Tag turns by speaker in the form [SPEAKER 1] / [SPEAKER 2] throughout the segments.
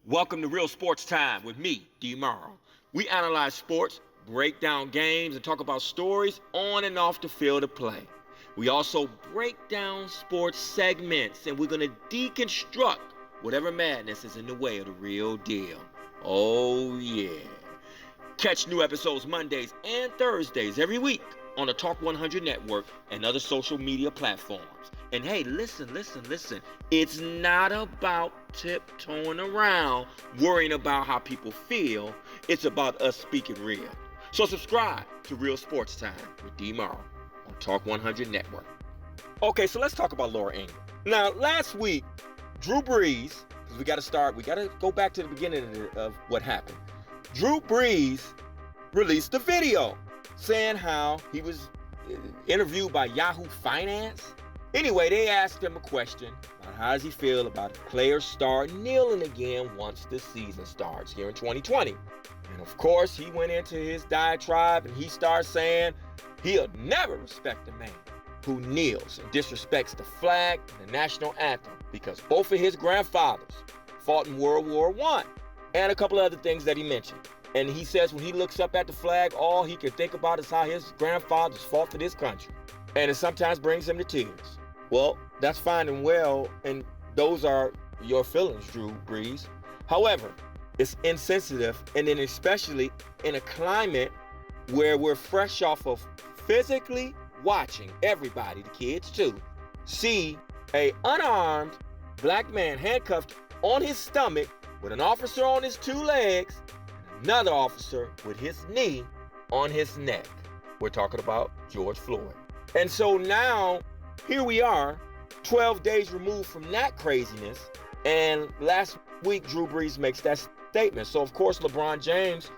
[SPEAKER 1] Welcome to Real Sports Time with me, D-MARL. We analyze sports, break down games, and talk about stories on and off the field of play. We also break down sports segments, and we're going to deconstruct whatever madness is in the way of the real deal. Oh, yeah. Catch new episodes Mondays and Thursdays every week on the Talk 100 network and other social media platforms. And hey, listen. It's not about tiptoeing around, worrying about how people feel. It's about us speaking real. So subscribe to Real Sports Time with D-MARL on Talk 100 network. Okay, so let's talk about Laura Ingram. Now, last week, Drew Brees, because we got to go back to the beginning of what happened. Drew Brees released a video saying how he was interviewed by Yahoo Finance. Anyway, they asked him a question about how does he feel about players start kneeling again once the season starts here in 2020. And of course, he went into his diatribe and he started saying he'll never respect a man who kneels and disrespects the flag and the national anthem because both of his grandfathers fought in World War I and a couple of other things that he mentioned. And he says when he looks up at the flag, all he can think about is how his grandfathers fought for this country. And it sometimes brings him to tears. Well, that's fine and well, and those are your feelings, Drew Brees. However, it's insensitive, and then especially in a climate where we're fresh off of physically watching everybody, the kids too, see a unarmed black man handcuffed on his stomach with an officer on his two legs, and another officer with his knee on his neck. We're talking about George Floyd. And so now, here we are, 12 days removed from that craziness, and last week Drew Brees makes that statement. So of course LeBron James,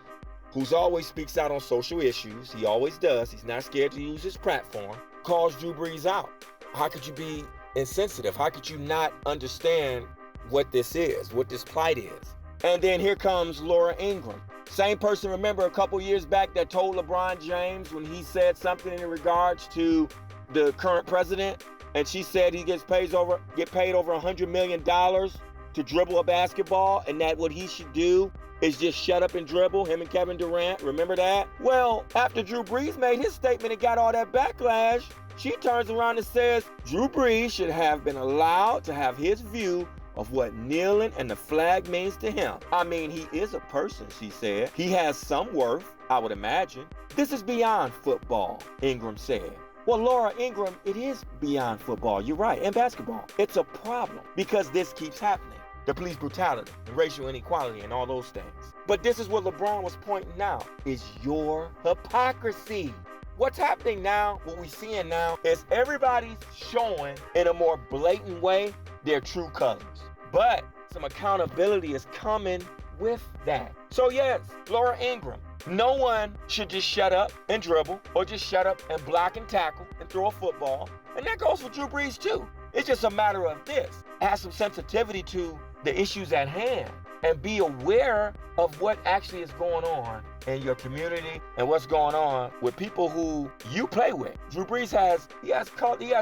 [SPEAKER 1] who's always speaks out on social issues, he always does, he's not scared to use his platform, calls Drew Brees out. How could you be insensitive? How could you not understand what this is, what this plight is? And then here comes Laura Ingraham. Same person, remember a couple years back that told LeBron James when he said something in regards to the current president, and she said he get paid over $100 million to dribble a basketball, and that what he should do is just shut up and dribble, him and Kevin Durant. Remember that? Well, after Drew Brees made his statement and got all that backlash, she turns around and says Drew Brees should have been allowed to have his view of what kneeling and the flag means to him. I mean, he is a person, she said. He has some worth, I would imagine. This is beyond football, Ingram said. Well, Laura Ingraham, it is beyond football. You're right, and basketball. It's a problem because this keeps happening. The police brutality, the racial inequality, and all those things. But this is what LeBron was pointing out, is your hypocrisy. What's happening now, what we're seeing now, is everybody's showing in a more blatant way their true colors. But some accountability is coming with that. So yes, Laura Ingraham, no one should just shut up and dribble or just shut up and block and tackle and throw a football. And that goes for Drew Brees too. It's just a matter of this. Have some sensitivity to the issues at hand and be aware of what actually is going on in your community and what's going on with people who you play with. Drew Brees has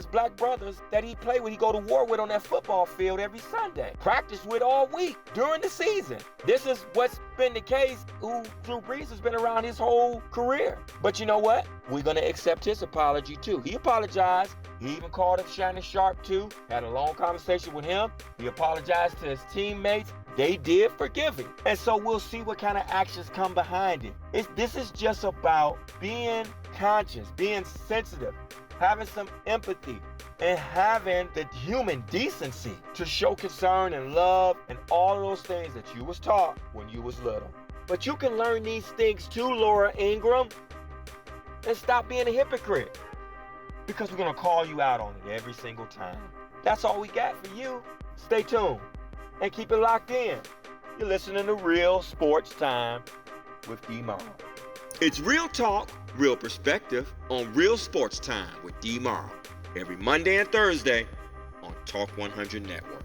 [SPEAKER 1] black brothers that he play with, he go to war with on that football field every Sunday. Practice with all week during the season. This is what's been the case who Drew Brees has been around his whole career. But you know what? We're gonna accept his apology too. He apologized. He even called up Shannon Sharp too, had a long conversation with him. He apologized to his teammates. They did forgive him. And so we'll see what kind of actions come behind it. This is just about being conscious, being sensitive, having some empathy, and having the human decency to show concern and love and all of those things that you was taught when you was little. But you can learn these things too, Laura Ingraham, and stop being a hypocrite. Because we're going to call you out on it every single time. That's all we got for you. Stay tuned and keep it locked in. You're listening to Real Sports Time with D-MARL. It's real talk, real perspective on Real Sports Time with D-MARL. Every Monday and Thursday on Talk 100 Network.